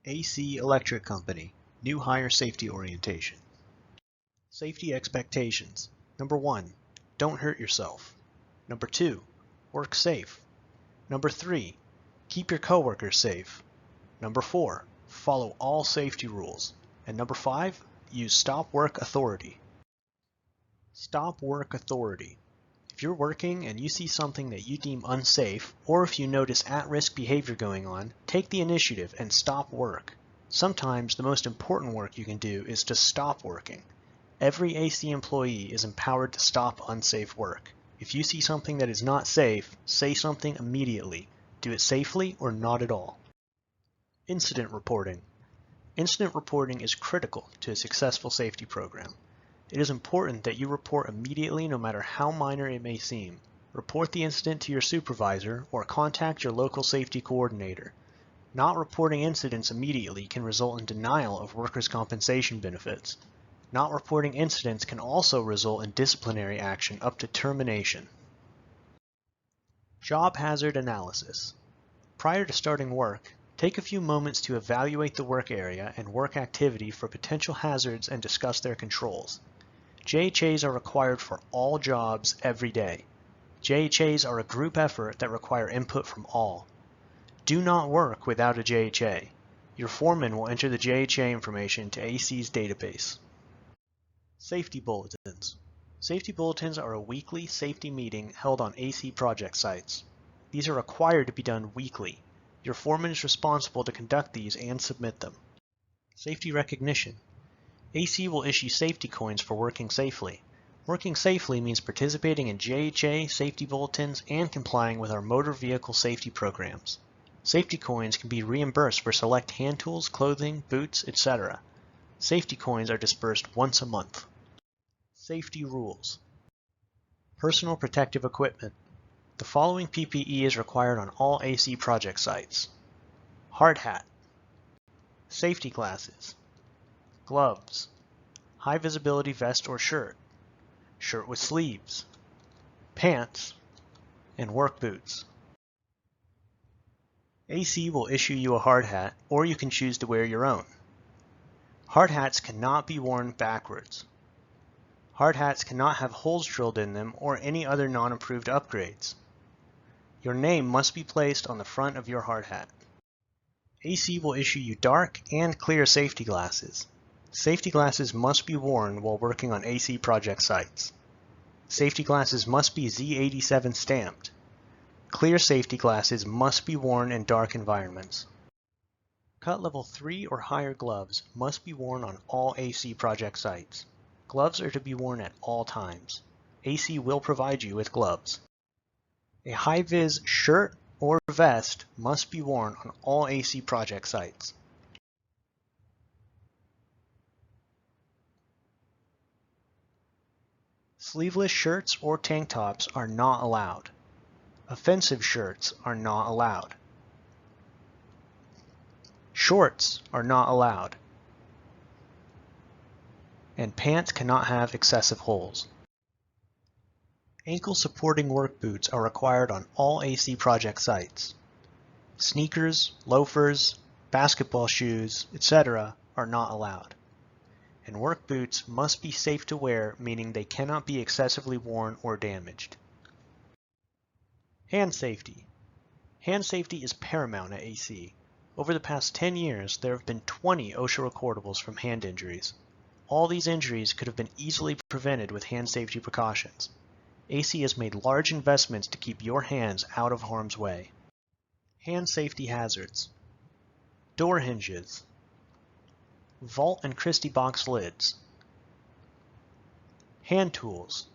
AC Electric Company, New Hire Safety Orientation. Safety expectations. Number 1, don't hurt yourself. Number 2, work safe. Number 3, keep your coworkers safe. Number 4, follow all safety rules. And number 5, use stop work authority. Stop work authority. If you're working and you see something that you deem unsafe, or if you notice at-risk behavior going on, take the initiative and stop work. Sometimes the most important work you can do is to stop working. Every AC employee is empowered to stop unsafe work. If you see something that is not safe, say something immediately. Do it safely or not at all. Incident reporting. Incident reporting is critical to a successful safety program. It is important that you report immediately no matter how minor it may seem. Report the incident to your supervisor or contact your local safety coordinator. Not reporting incidents immediately can result in denial of workers' compensation benefits. Not reporting incidents can also result in disciplinary action up to termination. Job hazard analysis. Prior to starting work, take a few moments to evaluate the work area and work activity for potential hazards and discuss their controls. JHAs are required for all jobs every day. JHAs are a group effort that require input from all. Do not work without a JHA. Your foreman will enter the JHA information to AC's database. Safety Bulletins. Safety Bulletins are a weekly safety meeting held on AC project sites. These are required to be done weekly. Your foreman is responsible to conduct these and submit them. Safety Recognition. AC will issue safety coins for working safely. Working safely means participating in JHA safety bulletins and complying with our motor vehicle safety programs. Safety coins can be reimbursed for select hand tools, clothing, boots, etc. Safety coins are dispersed once a month. Safety rules. Personal protective equipment. The following PPE is required on all AC project sites. Hard hat. Safety glasses. Gloves. High visibility vest or shirt. Shirt with sleeves. Pants. And work boots. AC will issue you a hard hat, or you can choose to wear your own. Hard hats cannot be worn backwards. Hard hats cannot have holes drilled in them or any other non-approved upgrades. Your name must be placed on the front of your hard hat. AC will issue you dark and clear safety glasses. Safety glasses must be worn while working on AC project sites. Safety glasses must be Z87 stamped. Clear safety glasses must be worn in dark environments. Cut level 3 or higher gloves must be worn on all AC project sites. Gloves are to be worn at all times. AC will provide you with gloves. A high-vis shirt or vest must be worn on all AC project sites. Sleeveless shirts or tank tops are not allowed. Offensive shirts are not allowed. Shorts are not allowed. And pants cannot have excessive holes. Ankle supporting work boots are required on all AC project sites. Sneakers, loafers, basketball shoes, etc. are not allowed. And work boots must be safe to wear, meaning they cannot be excessively worn or damaged. Hand safety. Hand safety is paramount at AC. Over the past 10 years, there have been 20 OSHA recordables from hand injuries. All these injuries could have been easily prevented with hand safety precautions. AC has made large investments to keep your hands out of harm's way. Hand safety hazards. Door hinges. Vault and Christie box lids. Hand tools.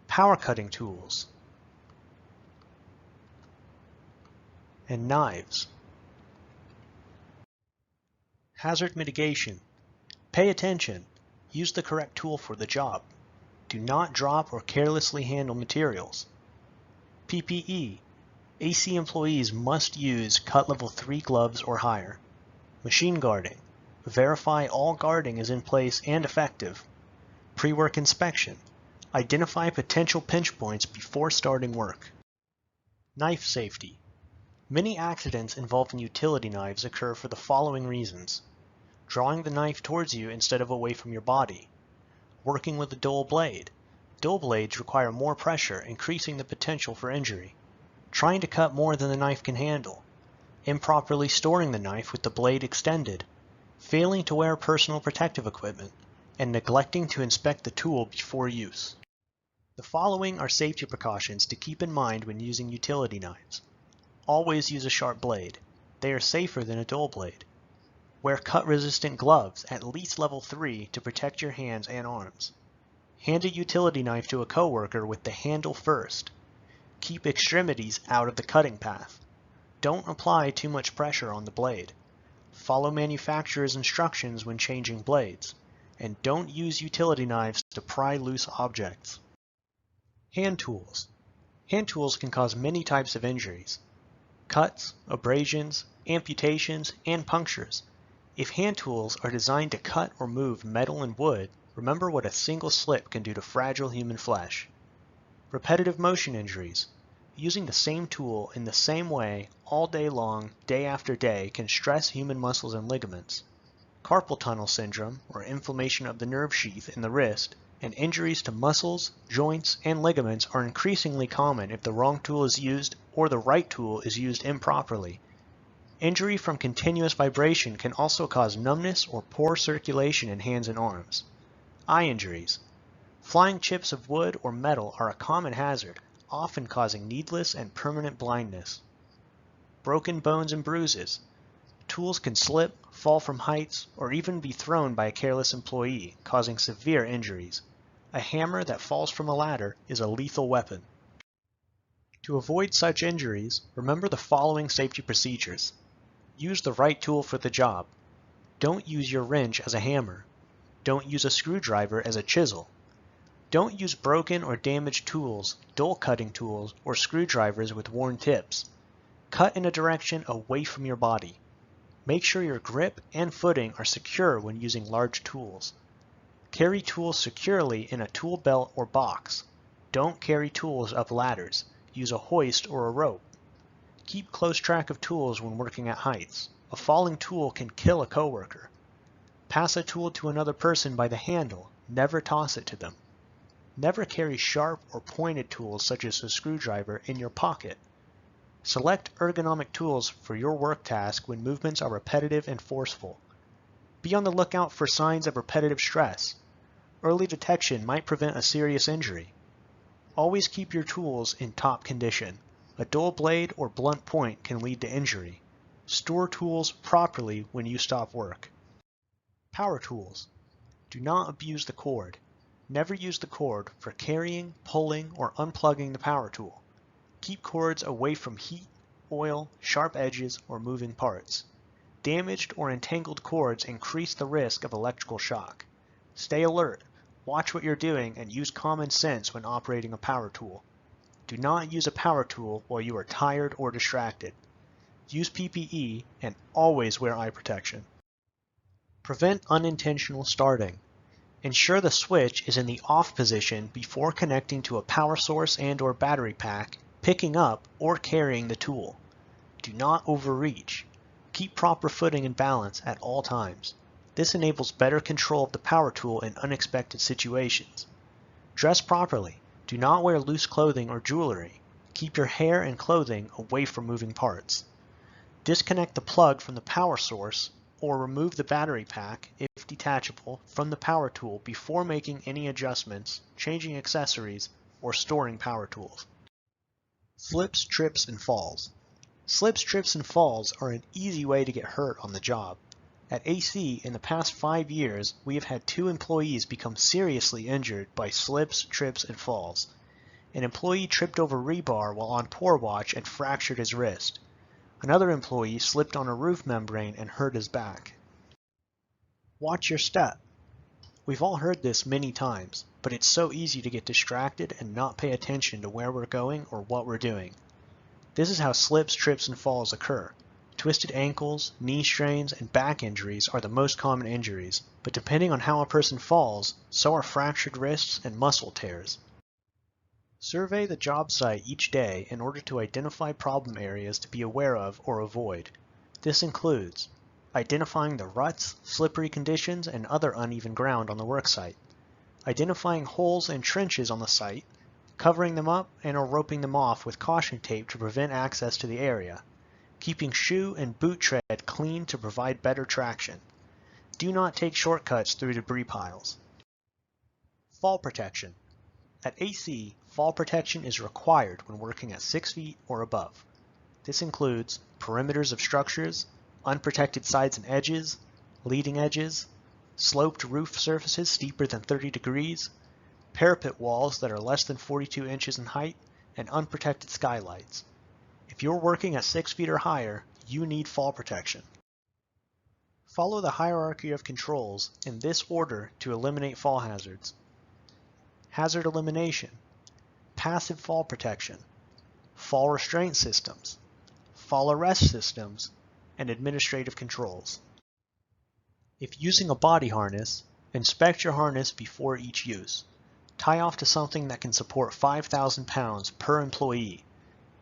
Power cutting tools. And knives. Hazard mitigation. Pay attention. Use the correct tool for the job. Do not drop or carelessly handle materials. PPE. AC employees must use cut level 3 gloves or higher. Machine guarding. Verify all guarding is in place and effective. Pre-work inspection. Identify potential pinch points before starting work. Knife safety. Many accidents involving utility knives occur for the following reasons: drawing the knife towards you instead of away from your body, working with a dull blade. Dull blades require more pressure, increasing the potential for injury. Trying to cut more than the knife can handle. Improperly storing the knife with the blade extended. Failing to wear personal protective equipment, and neglecting to inspect the tool before use. The following are safety precautions to keep in mind when using utility knives. Always use a sharp blade. They are safer than a dull blade. Wear cut-resistant gloves, at least level 3, to protect your hands and arms. Hand a utility knife to a coworker with the handle first. Keep extremities out of the cutting path. Don't apply too much pressure on the blade. Follow manufacturer's instructions when changing blades, and don't use utility knives to pry loose objects. Hand tools. Hand tools can cause many types of injuries: cuts, abrasions, amputations, and punctures. If hand tools are designed to cut or move metal and wood, remember what a single slip can do to fragile human flesh. Repetitive motion injuries. Using the same tool in the same way all day long, day after day, can stress human muscles and ligaments. Carpal tunnel syndrome, or inflammation of the nerve sheath in the wrist, and injuries to muscles, joints, and ligaments are increasingly common if the wrong tool is used or the right tool is used improperly. Injury from continuous vibration can also cause numbness or poor circulation in hands and arms. Eye injuries. Flying chips of wood or metal are a common hazard, often causing needless and permanent blindness. Broken bones and bruises. Tools can slip, fall from heights, or even be thrown by a careless employee, causing severe injuries. A hammer that falls from a ladder is a lethal weapon. To avoid such injuries, remember the following safety procedures. Use the right tool for the job. Don't use your wrench as a hammer. Don't use a screwdriver as a chisel. Don't use broken or damaged tools, dull cutting tools, or screwdrivers with worn tips. Cut in a direction away from your body. Make sure your grip and footing are secure when using large tools. Carry tools securely in a tool belt or box. Don't carry tools up ladders. Use a hoist or a rope. Keep close track of tools when working at heights. A falling tool can kill a coworker. Pass a tool to another person by the handle. Never toss it to them. Never carry sharp or pointed tools such as a screwdriver in your pocket. Select ergonomic tools for your work task when movements are repetitive and forceful. Be on the lookout for signs of repetitive stress. Early detection might prevent a serious injury. Always keep your tools in top condition. A dull blade or blunt point can lead to injury. Store tools properly when you stop work. Power tools. Do not abuse the cord. Never use the cord for carrying, pulling, or unplugging the power tool. Keep cords away from heat, oil, sharp edges, or moving parts. Damaged or entangled cords increase the risk of electrical shock. Stay alert, watch what you're doing, and use common sense when operating a power tool. Do not use a power tool while you are tired or distracted. Use PPE and always wear eye protection. Prevent unintentional starting. Ensure the switch is in the off position before connecting to a power source and/or battery pack, picking up, or carrying the tool. Do not overreach. Keep proper footing and balance at all times. This enables better control of the power tool in unexpected situations. Dress properly. Do not wear loose clothing or jewelry. Keep your hair and clothing away from moving parts. Disconnect the plug from the power source or remove the battery pack, if detachable, from the power tool before making any adjustments, changing accessories, or storing power tools. Slips, trips, and falls. Slips, trips, and falls are an easy way to get hurt on the job. At AC, in the past 5 years, we have had 2 employees become seriously injured by slips, trips, and falls. An employee tripped over rebar while on pour watch and fractured his wrist. Another employee slipped on a roof membrane and hurt his back. Watch your step. We've all heard this many times, but it's so easy to get distracted and not pay attention to where we're going or what we're doing. This is how slips, trips, and falls occur. Twisted ankles, knee strains, and back injuries are the most common injuries, but depending on how a person falls, so are fractured wrists and muscle tears. Survey the job site each day in order to identify problem areas to be aware of or avoid. This includes identifying the ruts, slippery conditions, and other uneven ground on the worksite, identifying holes and trenches on the site, covering them up and or roping them off with caution tape to prevent access to the area, keeping shoe and boot tread clean to provide better traction. Do not take shortcuts through debris piles. Fall protection. At AC, fall protection is required when working at 6 feet or above. This includes perimeters of structures, unprotected sides and edges, leading edges, sloped roof surfaces steeper than 30 degrees, parapet walls that are less than 42 inches in height, and unprotected skylights. If you're working at 6 feet or higher, you need fall protection. Follow the hierarchy of controls in this order to eliminate fall hazards. Hazard elimination, passive fall protection, fall restraint systems, fall arrest systems, and administrative controls. If using a body harness, inspect your harness before each use. Tie off to something that can support 5,000 pounds per employee.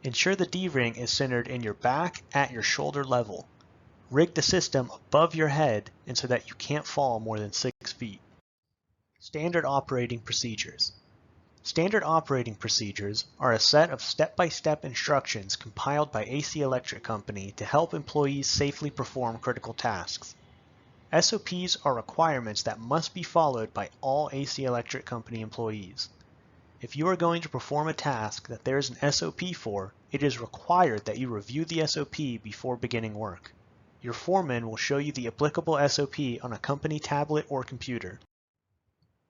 Ensure the D-ring is centered in your back at your shoulder level. Rig the system above your head and so that you can't fall more than 6 feet. Standard operating procedures. Standard operating procedures are a set of step-by-step instructions compiled by AC Electric Company to help employees safely perform critical tasks. SOPs are requirements that must be followed by all AC Electric Company employees. If you are going to perform a task that there is an SOP for, it is required that you review the SOP before beginning work. Your foreman will show you the applicable SOP on a company tablet or computer.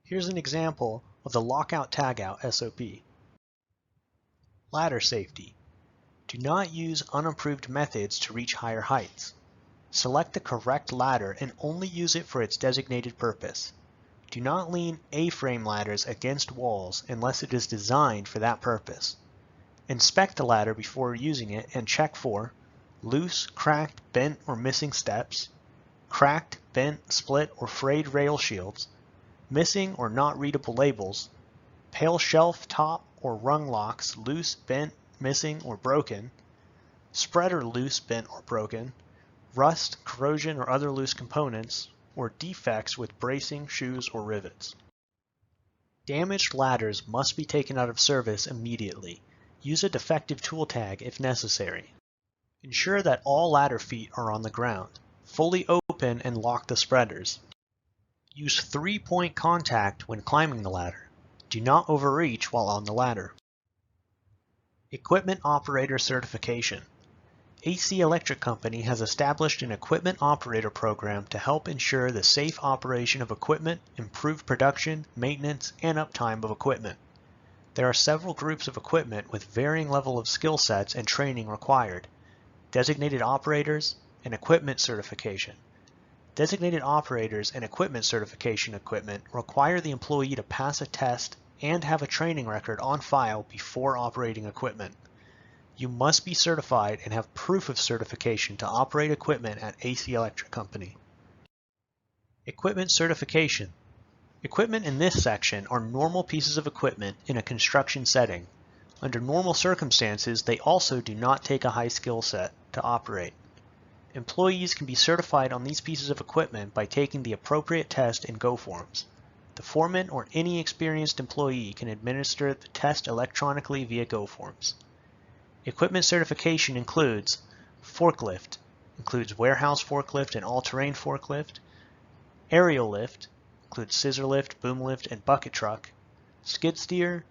Here's an example of the Lockout Tagout SOP. Ladder safety. Do not use unapproved methods to reach higher heights. Select the correct ladder and only use it for its designated purpose. Do not lean A-frame ladders against walls unless it is designed for that purpose. Inspect the ladder before using it and check for loose, cracked, bent, or missing steps, cracked, bent, split, or frayed rail shields, missing or not readable labels, pale shelf, top, or rung locks loose, bent, missing, or broken, spreader loose, bent, or broken, rust, corrosion, or other loose components, or defects with bracing, shoes, or rivets. Damaged ladders must be taken out of service immediately. Use a defective tool tag if necessary. Ensure that all ladder feet are on the ground. Fully open and lock the spreaders. Use 3-point contact when climbing the ladder. Do not overreach while on the ladder. Equipment Operator Certification. AC Electric Company has established an Equipment Operator Program to help ensure the safe operation of equipment, improve production, maintenance, and uptime of equipment. There are several groups of equipment with varying level of skill sets and training required. Designated Operators and Equipment Certification. Designated operators and equipment certification equipment require the employee to pass a test and have a training record on file before operating equipment. You must be certified and have proof of certification to operate equipment at AC Electric Company. Equipment certification. Equipment in this section are normal pieces of equipment in a construction setting. Under normal circumstances, they also do not take a high skill set to operate. Employees can be certified on these pieces of equipment by taking the appropriate test in Go forms. The foreman or any experienced employee can administer the test electronically via Go forms. Equipment certification includes forklift, includes warehouse forklift and all-terrain forklift, aerial lift, includes scissor lift, boom lift, and bucket truck, skid steer,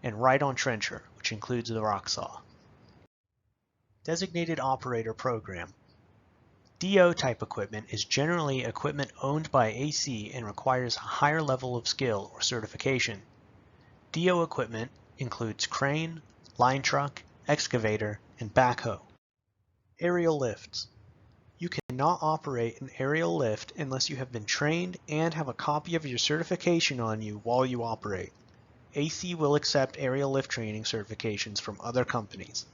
and ride-on trencher, which includes the rock saw. Designated Operator Program. DO type equipment is generally equipment owned by AC and requires a higher level of skill or certification. DO equipment includes crane, line truck, excavator, and backhoe. Aerial lifts. You cannot operate an aerial lift unless you have been trained and have a copy of your certification on you while you operate. AC will accept aerial lift training certifications from other companies.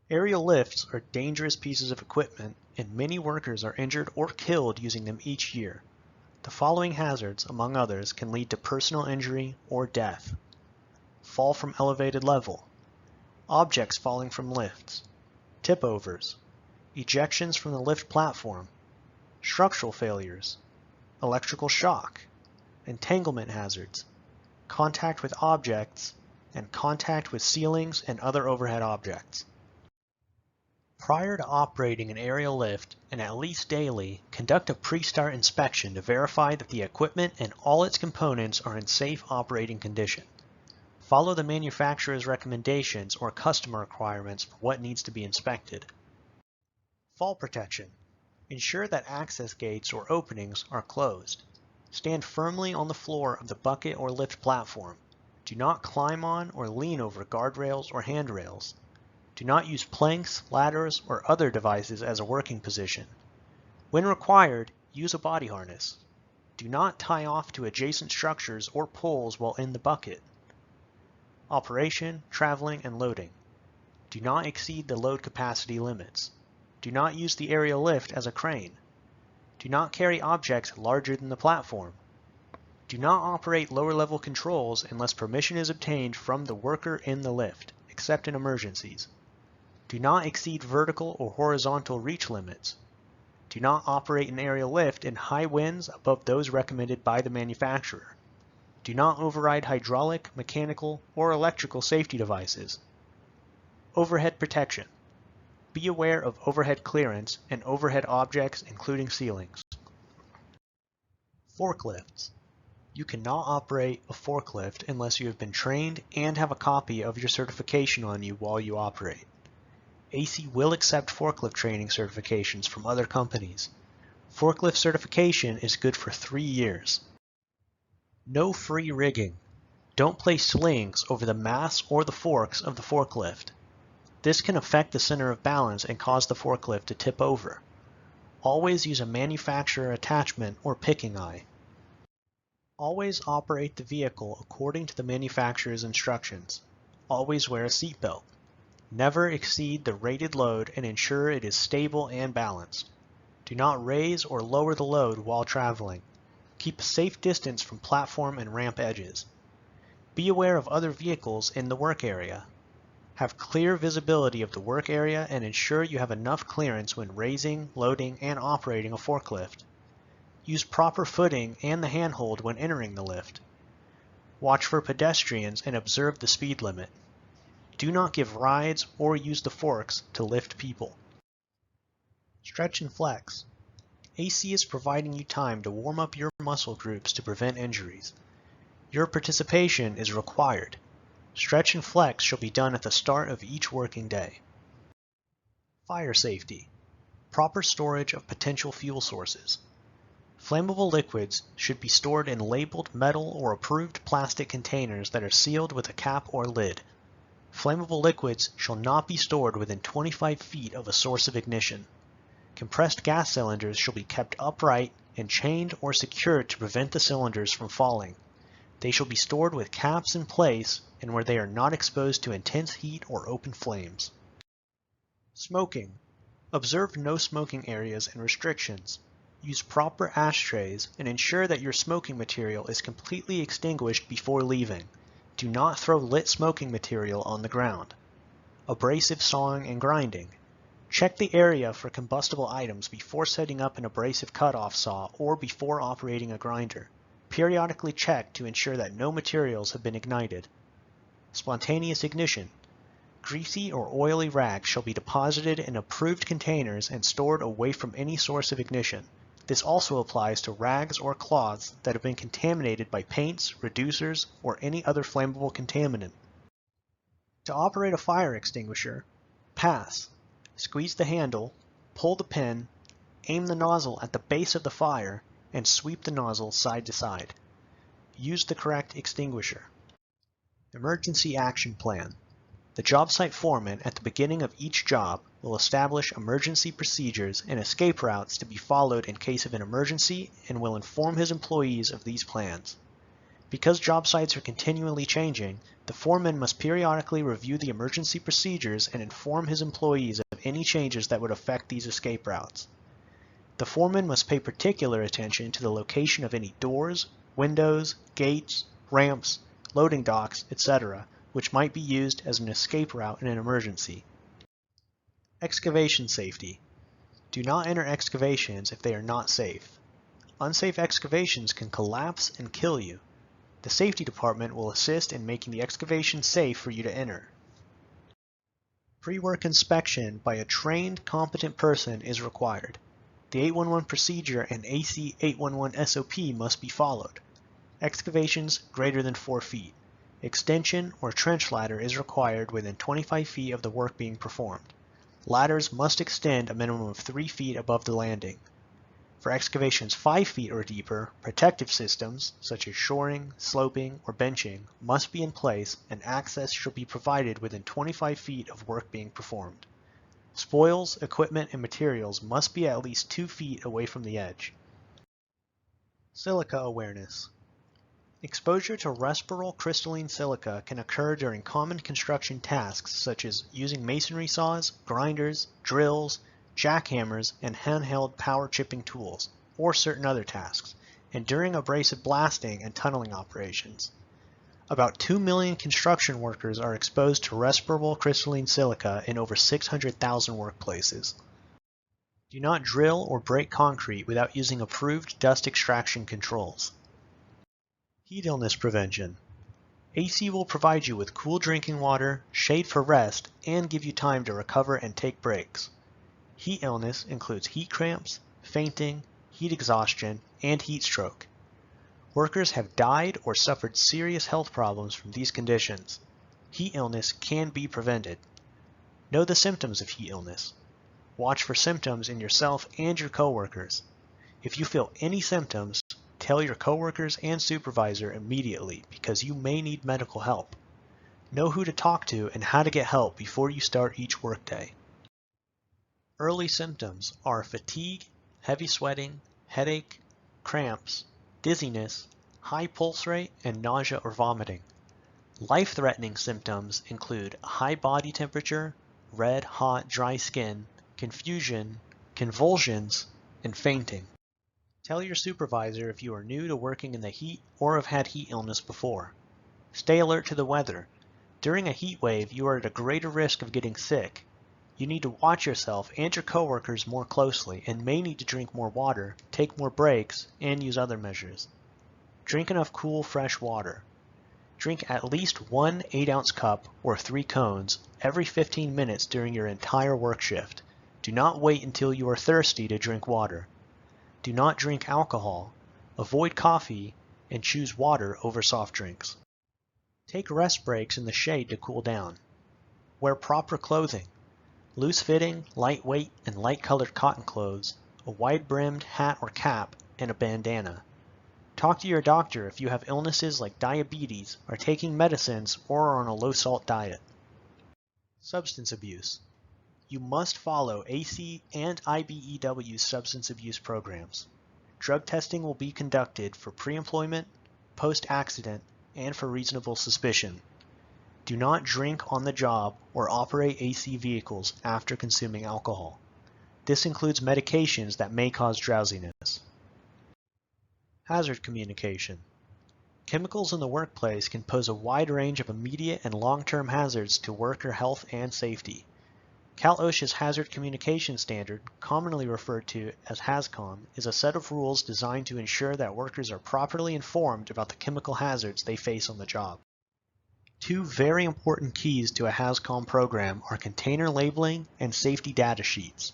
Aerial lifts are dangerous pieces of equipment, and many workers are injured or killed using them each year. The following hazards, among others, can lead to personal injury or death. fall from elevated level, objects falling from lifts, tip-overs, ejections from the lift platform, structural failures, electrical shock, entanglement hazards, contact with objects, and contact with ceilings and other overhead objects. Prior to operating an aerial lift, and at least daily, conduct a pre-start inspection to verify that the equipment and all its components are in safe operating condition. Follow the manufacturer's recommendations or customer requirements for what needs to be inspected. Fall protection. Ensure that access gates or openings are closed. Stand firmly on the floor of the bucket or lift platform. Do not climb on or lean over guardrails or handrails. Do not use planks, ladders, or other devices as a working position. When required, use a body harness. Do not tie off to adjacent structures or poles while in the bucket. Operation, traveling, and loading. Do not exceed the load capacity limits. Do not use the aerial lift as a crane. Do not carry objects larger than the platform. Do not operate lower-level controls unless permission is obtained from the worker in the lift, except in emergencies. Do not exceed vertical or horizontal reach limits. Do not operate an aerial lift in high winds above those recommended by the manufacturer. Do not override hydraulic, mechanical, or electrical safety devices. Overhead protection. Be aware of overhead clearance and overhead objects, including ceilings. Forklifts. You cannot operate a forklift unless you have been trained and have a copy of your certification on you while you operate. AC will accept forklift training certifications from other companies. Forklift certification is good for 3 years. No free rigging. Don't place slings over the masts or the forks of the forklift. This can affect the center of balance and cause the forklift to tip over. Always use a manufacturer attachment or picking eye. Always operate the vehicle according to the manufacturer's instructions. Always wear a seatbelt. Never exceed the rated load and ensure it is stable and balanced. Do not raise or lower the load while traveling. Keep a safe distance from platform and ramp edges. Be aware of other vehicles in the work area. Have clear visibility of the work area and ensure you have enough clearance when raising, loading, and operating a forklift. Use proper footing and the handhold when entering the lift. Watch for pedestrians and observe the speed limit. Do not give rides or use the forks to lift people. Stretch and flex. AC is providing you time to warm up your muscle groups to prevent injuries. Your participation is required. Stretch and flex shall be done at the start of each working day. Fire safety. Proper storage of potential fuel sources. Flammable liquids should be stored in labeled metal or approved plastic containers that are sealed with a cap or lid. Flammable liquids shall not be stored within 25 feet of a source of ignition. Compressed gas cylinders shall be kept upright and chained or secured to prevent the cylinders from falling. They shall be stored with caps in place and where they are not exposed to intense heat or open flames. Smoking. Observe no smoking areas and restrictions. Use proper ashtrays and ensure that your smoking material is completely extinguished before leaving. Do not throw lit smoking material on the ground. Abrasive sawing and grinding. Check the area for combustible items before setting up an abrasive cutoff saw or before operating a grinder. Periodically check to ensure that no materials have been ignited. Spontaneous ignition. Greasy or oily rags shall be deposited in approved containers and stored away from any source of ignition. This also applies to rags or cloths that have been contaminated by paints, reducers, or any other flammable contaminant. To operate a fire extinguisher, pass. Squeeze the handle, pull the pin, aim the nozzle at the base of the fire, and sweep the nozzle side to side. Use the correct extinguisher. Emergency Action Plan. The job site foreman at the beginning of each job will establish emergency procedures and escape routes to be followed in case of an emergency and will inform his employees of these plans. Because job sites are continually changing, the foreman must periodically review the emergency procedures and inform his employees of any changes that would affect these escape routes. The foreman must pay particular attention to the location of any doors, windows, gates, ramps, loading docks, etc., which might be used as an escape route in an emergency. Excavation safety. Do not enter excavations if they are not safe. Unsafe excavations can collapse and kill you. The safety department will assist in making the excavation safe for you to enter. Pre-work inspection by a trained, competent person is required. The 811 procedure and AC 811 SOP must be followed. Excavations greater than 4 feet. Extension or trench ladder is required within 25 feet of the work being performed. Ladders must extend a minimum of 3 feet above the landing. For excavations 5 feet or deeper, protective systems, such as shoring, sloping, or benching, must be in place and access should be provided within 25 feet of work being performed. Spoils, equipment, and materials must be at least 2 feet away from the edge. Silica Awareness. Exposure to respirable crystalline silica can occur during common construction tasks such as using masonry saws, grinders, drills, jackhammers, and handheld power chipping tools, or certain other tasks, and during abrasive blasting and tunneling operations. About 2 million construction workers are exposed to respirable crystalline silica in over 600,000 workplaces. Do not drill or break concrete without using approved dust extraction controls. Heat illness prevention. AC will provide you with cool drinking water, shade for rest, and give you time to recover and take breaks. Heat illness includes heat cramps, fainting, heat exhaustion, and heat stroke. Workers have died or suffered serious health problems from these conditions. Heat illness can be prevented. Know the symptoms of heat illness. Watch for symptoms in yourself and your coworkers. If you feel any symptoms, tell your coworkers and supervisor immediately because you may need medical help. Know who to talk to and how to get help before you start each workday. Early symptoms are fatigue, heavy sweating, headache, cramps, dizziness, high pulse rate, and nausea or vomiting. Life-threatening symptoms include high body temperature, red, hot, dry skin, confusion, convulsions, and fainting. Tell your supervisor if you are new to working in the heat or have had heat illness before. Stay alert to the weather. During a heat wave, you are at a greater risk of getting sick. You need to watch yourself and your coworkers more closely and may need to drink more water, take more breaks, and use other measures. Drink enough cool, fresh water. Drink at least 1 8-ounce cup or 3 cones every 15 minutes during your entire work shift. Do not wait until you are thirsty to drink water. Do not drink alcohol. Avoid coffee and choose water over soft drinks. Take rest breaks in the shade to cool down. Wear proper clothing. Loose-fitting, lightweight, and light-colored cotton clothes, a wide-brimmed hat or cap, and a bandana. Talk to your doctor if you have illnesses like diabetes, are taking medicines, or are on a low-salt diet. Substance abuse. You must follow AC and IBEW substance abuse programs. Drug testing will be conducted for pre-employment, post-accident, and for reasonable suspicion. Do not drink on the job or operate AC vehicles after consuming alcohol. This includes medications that may cause drowsiness. Hazard communication. Chemicals in the workplace can pose a wide range of immediate and long-term hazards to worker health and safety. Cal-OSHA's Hazard Communication Standard, commonly referred to as HAZCOM, is a set of rules designed to ensure that workers are properly informed about the chemical hazards they face on the job. 2 very important keys to a HAZCOM program are container labeling and safety data sheets.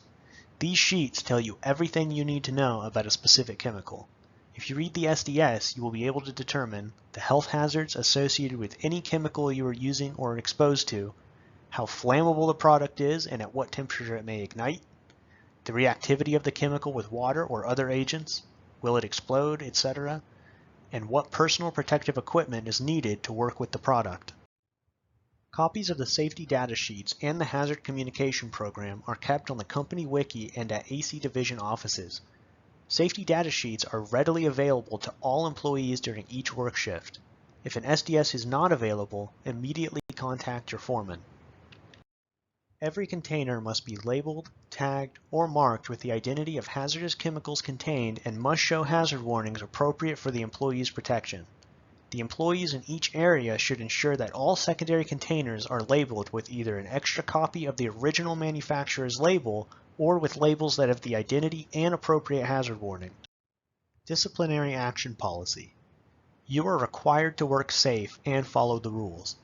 These sheets tell you everything you need to know about a specific chemical. If you read the SDS, you will be able to determine the health hazards associated with any chemical you are using or exposed to, how flammable the product is and at what temperature it may ignite, the reactivity of the chemical with water or other agents, will it explode, etc., and what personal protective equipment is needed to work with the product. Copies of the safety data sheets and the hazard communication program are kept on the company wiki and at AC Division offices. Safety data sheets are readily available to all employees during each work shift. If an SDS is not available, immediately contact your foreman. Every container must be labeled, tagged, or marked with the identity of hazardous chemicals contained and must show hazard warnings appropriate for the employee's protection. The employees in each area should ensure that all secondary containers are labeled with either an extra copy of the original manufacturer's label or with labels that have the identity and appropriate hazard warning. Disciplinary action policy. You are required to work safe and follow the rules.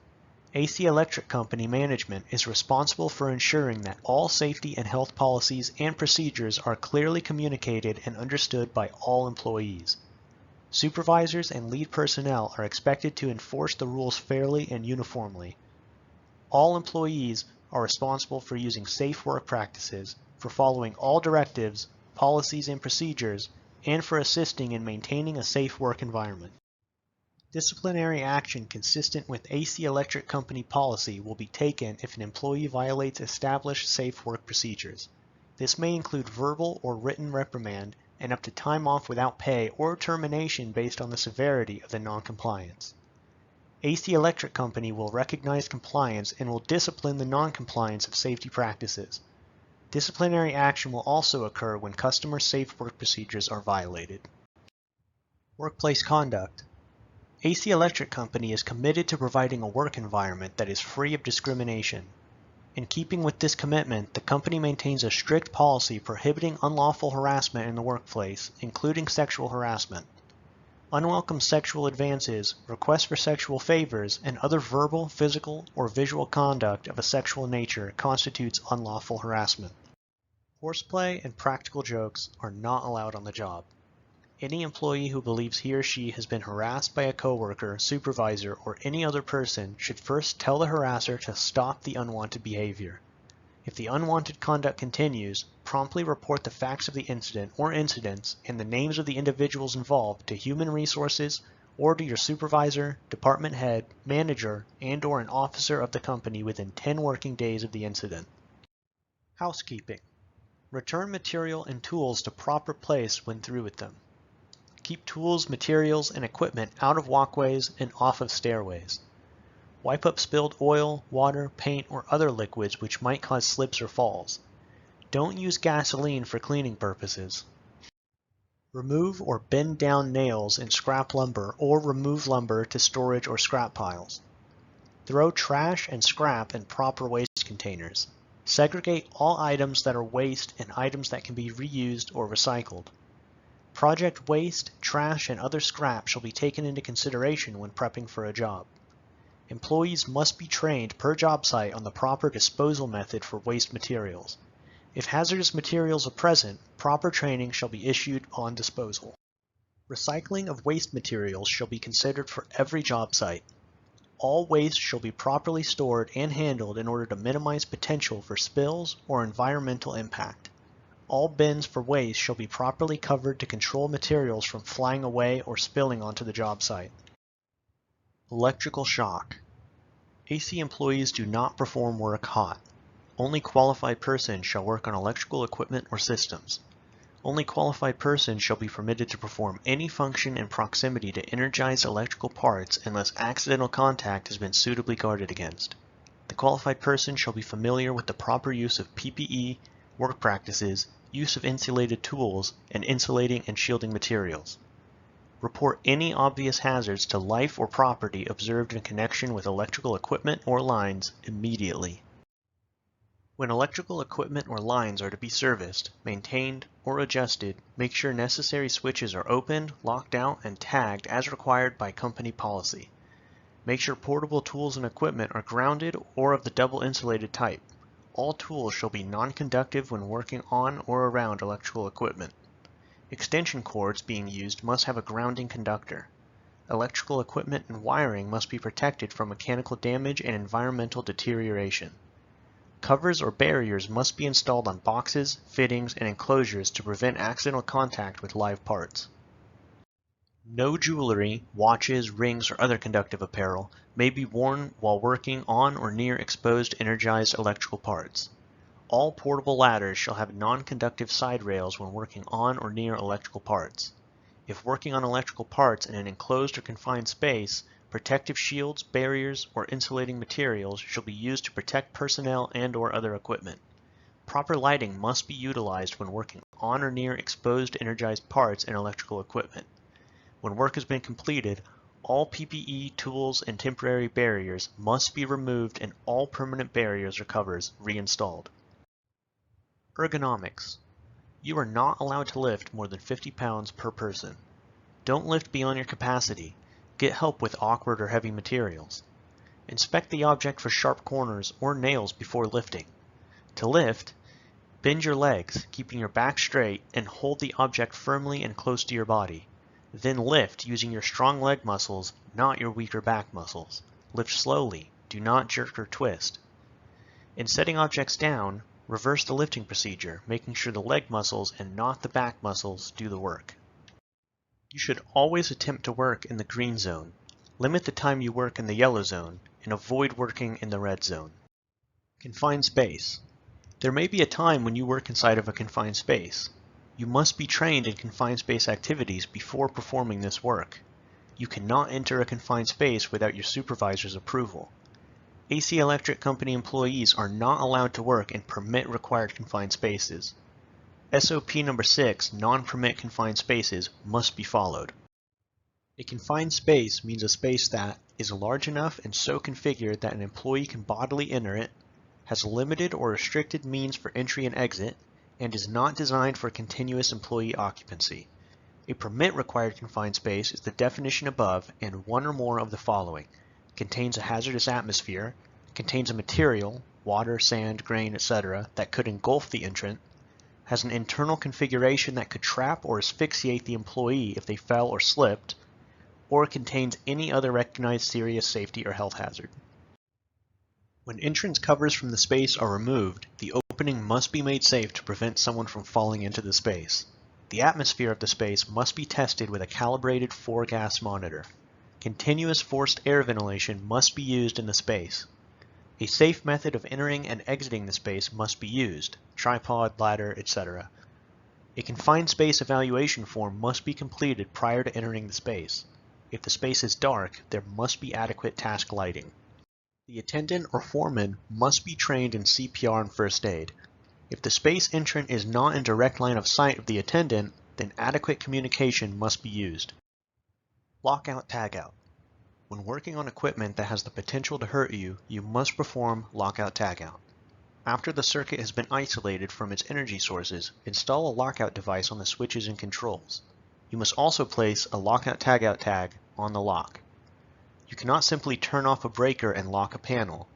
AC Electric Company management is responsible for ensuring that all safety and health policies and procedures are clearly communicated and understood by all employees. Supervisors and lead personnel are expected to enforce the rules fairly and uniformly. All employees are responsible for using safe work practices, for following all directives, policies, and procedures, and for assisting in maintaining a safe work environment. Disciplinary action consistent with AC Electric Company policy will be taken if an employee violates established safe work procedures. This may include verbal or written reprimand and up to time off without pay or termination based on the severity of the noncompliance. AC Electric Company will recognize compliance and will discipline the noncompliance of safety practices. Disciplinary action will also occur when customer safe work procedures are violated. Workplace conduct. AC Electric Company is committed to providing a work environment that is free of discrimination. In keeping with this commitment, the company maintains a strict policy prohibiting unlawful harassment in the workplace, including sexual harassment. Unwelcome sexual advances, requests for sexual favors, and other verbal, physical, or visual conduct of a sexual nature constitutes unlawful harassment. Horseplay and practical jokes are not allowed on the job. Any employee who believes he or she has been harassed by a coworker, supervisor, or any other person should first tell the harasser to stop the unwanted behavior. If the unwanted conduct continues, promptly report the facts of the incident or incidents and the names of the individuals involved to Human Resources or to your supervisor, department head, manager, and/or an officer of the company within 10 working days of the incident. Housekeeping. Return material and tools to proper place when through with them. Keep tools, materials, and equipment out of walkways and off of stairways. Wipe up spilled oil, water, paint, or other liquids which might cause slips or falls. Don't use gasoline for cleaning purposes. Remove or bend down nails in scrap lumber or remove lumber to storage or scrap piles. Throw trash and scrap in proper waste containers. Segregate all items that are waste and items that can be reused or recycled. Project waste, trash, and other scrap shall be taken into consideration when prepping for a job. Employees must be trained per job site on the proper disposal method for waste materials. If hazardous materials are present, proper training shall be issued on disposal. Recycling of waste materials shall be considered for every job site. All waste shall be properly stored and handled in order to minimize potential for spills or environmental impact. All bins for waste shall be properly covered to control materials from flying away or spilling onto the job site. Electrical shock. AC employees do not perform work hot. Only qualified persons shall work on electrical equipment or systems. Only qualified persons shall be permitted to perform any function in proximity to energized electrical parts unless accidental contact has been suitably guarded against. The qualified person shall be familiar with the proper use of PPE, work practices, use of insulated tools, and insulating and shielding materials. Report any obvious hazards to life or property observed in connection with electrical equipment or lines immediately. When electrical equipment or lines are to be serviced, maintained, or adjusted, make sure necessary switches are opened, locked out, and tagged as required by company policy. Make sure portable tools and equipment are grounded or of the double insulated type. All tools shall be non-conductive when working on or around electrical equipment. Extension cords being used must have a grounding conductor. Electrical equipment and wiring must be protected from mechanical damage and environmental deterioration. Covers or barriers must be installed on boxes, fittings, and enclosures to prevent accidental contact with live parts. No jewelry, watches, rings, or other conductive apparel may be worn while working on or near exposed energized electrical parts. All portable ladders shall have non-conductive side rails when working on or near electrical parts. If working on electrical parts in an enclosed or confined space, protective shields, barriers, or insulating materials shall be used to protect personnel and/or other equipment. Proper lighting must be utilized when working on or near exposed energized parts and electrical equipment. When work has been completed, All PPE, tools, and temporary barriers must be removed and all permanent barriers or covers reinstalled. Ergonomics. You are not allowed to lift more than 50 pounds per person. Don't lift beyond your capacity. Get help with awkward or heavy materials. Inspect the object for sharp corners or nails before lifting. To lift, bend your legs, keeping your back straight, and hold the object firmly and close to your body. Then lift using your strong leg muscles, not your weaker back muscles. Lift slowly. Do not jerk or twist. In setting objects down, reverse the lifting procedure, making sure the leg muscles and not the back muscles do the work. You should always attempt to work in the green zone. Limit the time you work in the yellow zone, and avoid working in the red zone. Confined space. There may be a time when you work inside of a confined space. You must be trained in confined space activities before performing this work. You cannot enter a confined space without your supervisor's approval. AC Electric Company employees are not allowed to work in permit-required confined spaces. SOP number 6, non-permit confined spaces, must be followed. A confined space means a space that is large enough and so configured that an employee can bodily enter it, has limited or restricted means for entry and exit, and is not designed for continuous employee occupancy. A permit-required confined space is the definition above and one or more of the following: contains a hazardous atmosphere, contains a material, water, sand, grain, etc., that could engulf the entrant, has an internal configuration that could trap or asphyxiate the employee if they fell or slipped, or contains any other recognized serious safety or health hazard. When entrance covers from the space are removed, the opening must be made safe to prevent someone from falling into the space. The atmosphere of the space must be tested with a calibrated 4-gas monitor. Continuous forced air ventilation must be used in the space. A safe method of entering and exiting the space must be used, tripod, ladder, etc. A confined space evaluation form must be completed prior to entering the space. If the space is dark, there must be adequate task lighting. The attendant or foreman must be trained in CPR and first aid. If the space entrant is not in direct line of sight of the attendant, then adequate communication must be used. Lockout Tagout. When working on equipment that has the potential to hurt you, you must perform lockout tagout. After the circuit has been isolated from its energy sources, install a lockout device on the switches and controls. You must also place a lockout tagout tag on the lock. You cannot simply turn off a breaker and lock a panel.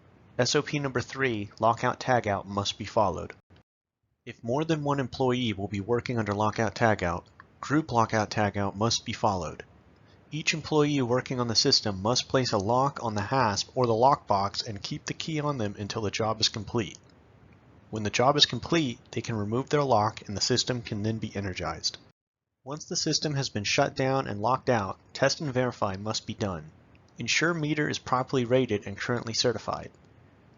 SOP number 3, lockout tagout, must be followed. If more than one employee will be working under lockout tagout, group lockout tagout must be followed. Each employee working on the system must place a lock on the hasp or the lockbox and keep the key on them until the job is complete. When the job is complete, they can remove their lock and the system can then be energized. Once the system has been shut down and locked out, test and verify must be done. Ensure meter is properly rated and currently certified.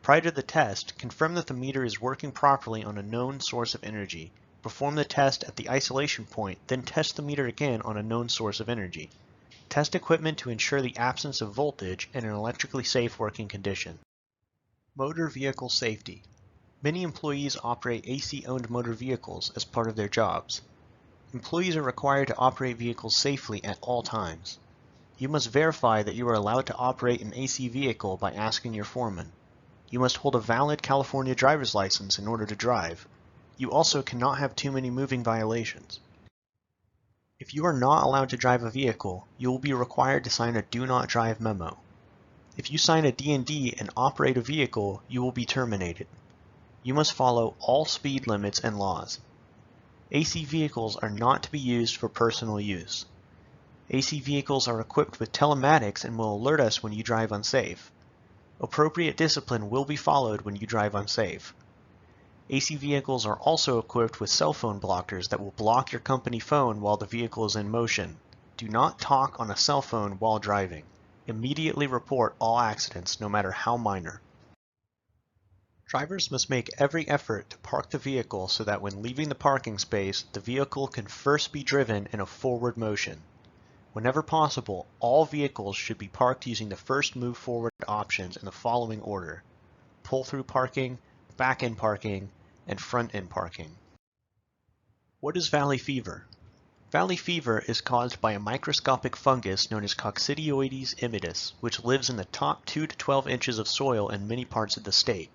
Prior to the test, confirm that the meter is working properly on a known source of energy. Perform the test at the isolation point, then test the meter again on a known source of energy. Test equipment to ensure the absence of voltage and an electrically safe working condition. Motor vehicle safety. Many employees operate AC-owned motor vehicles as part of their jobs. Employees are required to operate vehicles safely at all times. You must verify that you are allowed to operate an AC vehicle by asking your foreman. You must hold a valid California driver's license in order to drive. You also cannot have too many moving violations. If you are not allowed to drive a vehicle, you will be required to sign a Do Not Drive memo. If you sign a D&D and operate a vehicle, you will be terminated. You must follow all speed limits and laws. AC vehicles are not to be used for personal use. AC vehicles are equipped with telematics and will alert us when you drive unsafe. Appropriate discipline will be followed when you drive unsafe. AC vehicles are also equipped with cell phone blockers that will block your company phone while the vehicle is in motion. Do not talk on a cell phone while driving. Immediately report all accidents, no matter how minor. Drivers must make every effort to park the vehicle so that when leaving the parking space, the vehicle can first be driven in a forward motion. Whenever possible, all vehicles should be parked using the first move forward options in the following order: pull-through parking, back-end parking, and front-end parking. What is valley fever? Valley fever is caused by a microscopic fungus known as Coccidioides imidus, which lives in the top 2 to 12 inches of soil in many parts of the state.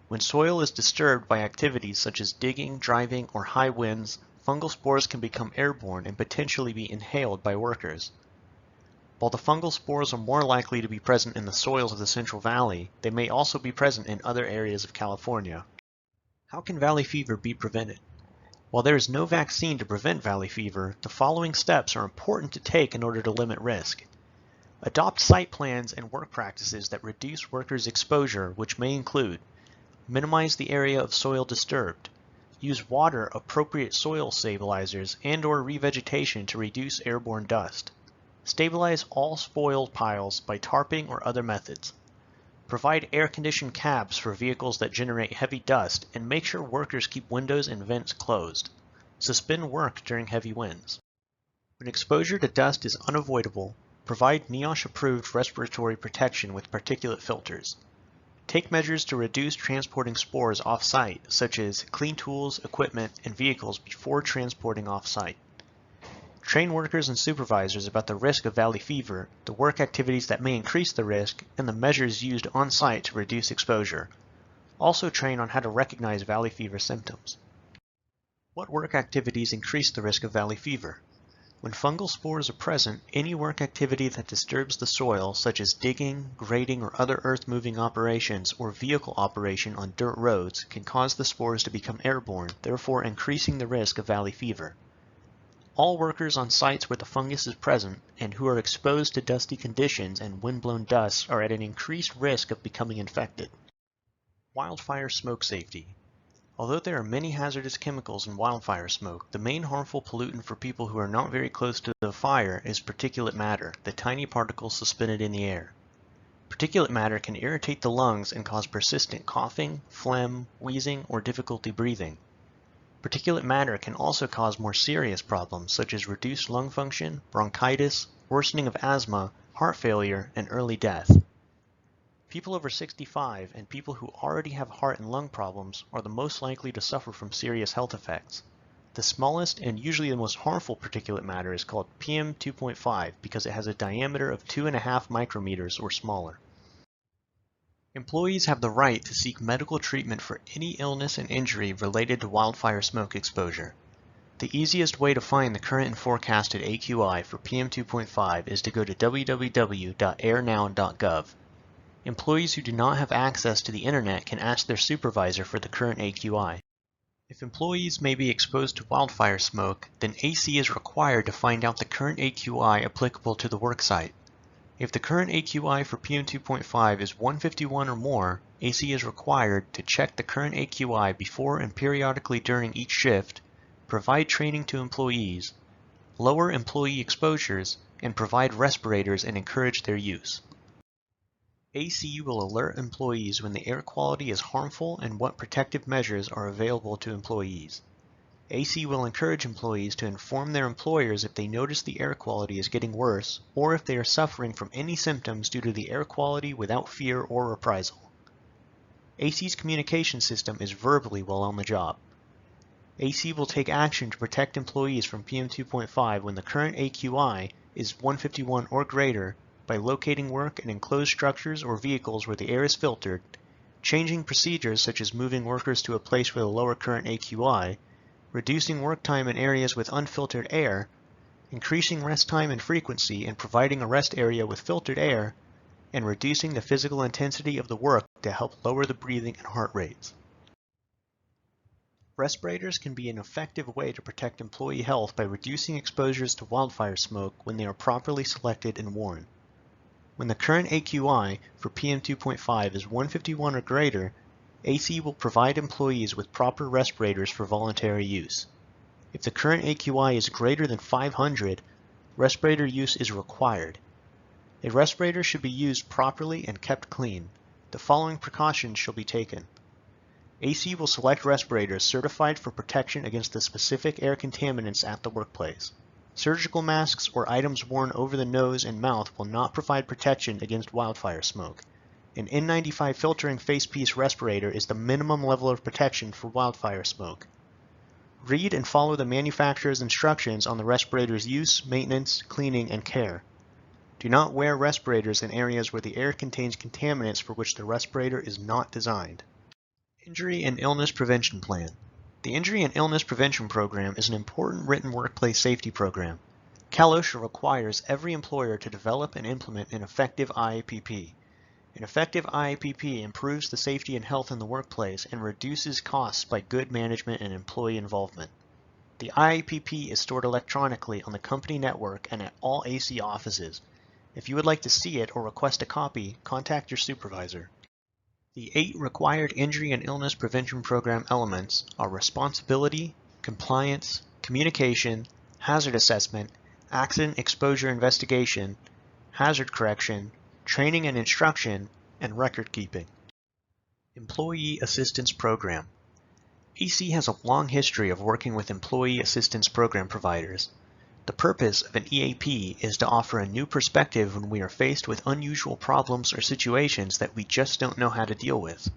When soil is disturbed by activities such as digging, driving, or high winds, fungal spores can become airborne and potentially be inhaled by workers. While the fungal spores are more likely to be present in the soils of the Central Valley, they may also be present in other areas of California. How can valley fever be prevented? While there is no vaccine to prevent valley fever, the following steps are important to take in order to limit risk. Adopt site plans and work practices that reduce workers' exposure, which may include: minimize the area of soil disturbed, use water-appropriate soil stabilizers and/or revegetation to reduce airborne dust, stabilize all spoil piles by tarping or other methods, provide air-conditioned cabs for vehicles that generate heavy dust, and make sure workers keep windows and vents closed. Suspend work during heavy winds. When exposure to dust is unavoidable, provide NEOSH-approved respiratory protection with particulate filters. Take measures to reduce transporting spores off-site, such as clean tools, equipment, and vehicles before transporting off-site. Train workers and supervisors about the risk of valley fever, the work activities that may increase the risk, and the measures used on-site to reduce exposure. Also train on how to recognize valley fever symptoms. What work activities increase the risk of valley fever? When fungal spores are present, any work activity that disturbs the soil, such as digging, grading, or other earth-moving operations or vehicle operation on dirt roads, can cause the spores to become airborne, therefore increasing the risk of valley fever. All workers on sites where the fungus is present and who are exposed to dusty conditions and wind-blown dust are at an increased risk of becoming infected. Wildfire smoke safety. Although there are many hazardous chemicals in wildfire smoke, the main harmful pollutant for people who are not very close to the fire is particulate matter, the tiny particles suspended in the air. Particulate matter can irritate the lungs and cause persistent coughing, phlegm, wheezing, or difficulty breathing. Particulate matter can also cause more serious problems such as reduced lung function, bronchitis, worsening of asthma, heart failure, and early death. People over 65 and people who already have heart and lung problems are the most likely to suffer from serious health effects. The smallest and usually the most harmful particulate matter is called PM2.5 because it has a diameter of 2.5 micrometers or smaller. Employees have the right to seek medical treatment for any illness and injury related to wildfire smoke exposure. The easiest way to find the current and forecasted AQI for PM2.5 is to go to www.airnow.gov. Employees who do not have access to the internet can ask their supervisor for the current AQI. If employees may be exposed to wildfire smoke, then AC is required to find out the current AQI applicable to the worksite. If the current AQI for PM2.5 is 151 or more, AC is required to check the current AQI before and periodically during each shift, provide training to employees, lower employee exposures, and provide respirators and encourage their use. AC will alert employees when the air quality is harmful and what protective measures are available to employees. AC will encourage employees to inform their employers if they notice the air quality is getting worse or if they are suffering from any symptoms due to the air quality without fear or reprisal. AC's communication system is verbally while on the job. AC will take action to protect employees from PM2.5 when the current AQI is 151 or greater by locating work in enclosed structures or vehicles where the air is filtered, changing procedures such as moving workers to a place with a lower current AQI, reducing work time in areas with unfiltered air, increasing rest time and frequency and providing a rest area with filtered air, and reducing the physical intensity of the work to help lower the breathing and heart rates. Respirators can be an effective way to protect employee health by reducing exposures to wildfire smoke when they are properly selected and worn. When the current AQI for PM2.5 is 151 or greater, AC will provide employees with proper respirators for voluntary use. If the current AQI is greater than 500, respirator use is required. A respirator should be used properly and kept clean. The following precautions shall be taken. AC will select respirators certified for protection against the specific air contaminants at the workplace. Surgical masks or items worn over the nose and mouth will not provide protection against wildfire smoke. An N95 filtering facepiece respirator is the minimum level of protection for wildfire smoke. Read and follow the manufacturer's instructions on the respirator's use, maintenance, cleaning, and care. Do not wear respirators in areas where the air contains contaminants for which the respirator is not designed. Injury and Illness Prevention Plan. The Injury and Illness Prevention Program is an important written workplace safety program. Cal OSHA requires every employer to develop and implement an effective IIPP. An effective IIPP improves the safety and health in the workplace and reduces costs by good management and employee involvement. The IIPP is stored electronically on the company network and at all AC offices. If you would like to see it or request a copy, contact your supervisor. The 8 required Injury and Illness Prevention Program elements are responsibility, compliance, communication, hazard assessment, accident exposure investigation, hazard correction, training and instruction, and record keeping. Employee Assistance Program. AC has a long history of working with employee assistance program providers. The purpose of an EAP is to offer a new perspective when we are faced with unusual problems or situations that we just don't know how to deal with.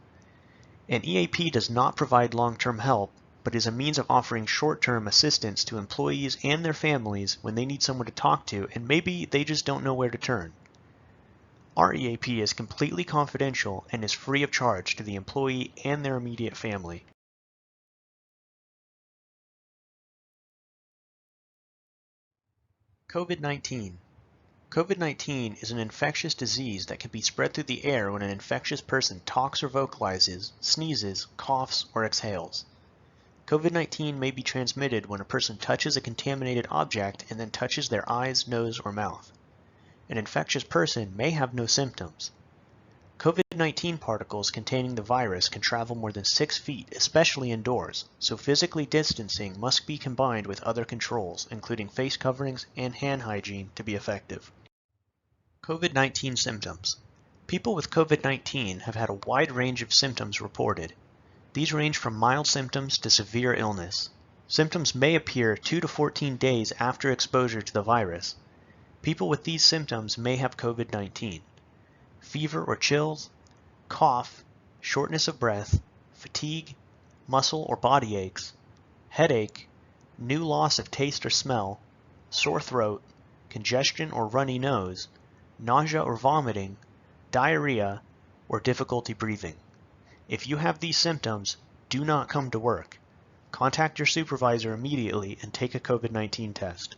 An EAP does not provide long-term help, but is a means of offering short-term assistance to employees and their families when they need someone to talk to and maybe they just don't know where to turn. Our EAP is completely confidential and is free of charge to the employee and their immediate family. COVID-19. COVID-19 is an infectious disease that can be spread through the air when an infectious person talks or vocalizes, sneezes, coughs, or exhales. COVID-19 may be transmitted when a person touches a contaminated object and then touches their eyes, nose, or mouth. An infectious person may have no symptoms. COVID-19 particles containing the virus can travel more than 6 feet, especially indoors, so physically distancing must be combined with other controls, including face coverings and hand hygiene, to be effective. COVID-19 symptoms. People with COVID-19 have had a wide range of symptoms reported. These range from mild symptoms to severe illness. Symptoms may appear 2 to 14 days after exposure to the virus. People with these symptoms may have COVID-19. Fever or chills, cough, shortness of breath, fatigue, muscle or body aches, headache, new loss of taste or smell, sore throat, congestion or runny nose, nausea or vomiting, diarrhea, or difficulty breathing. If you have these symptoms, do not come to work. Contact your supervisor immediately and take a COVID-19 test.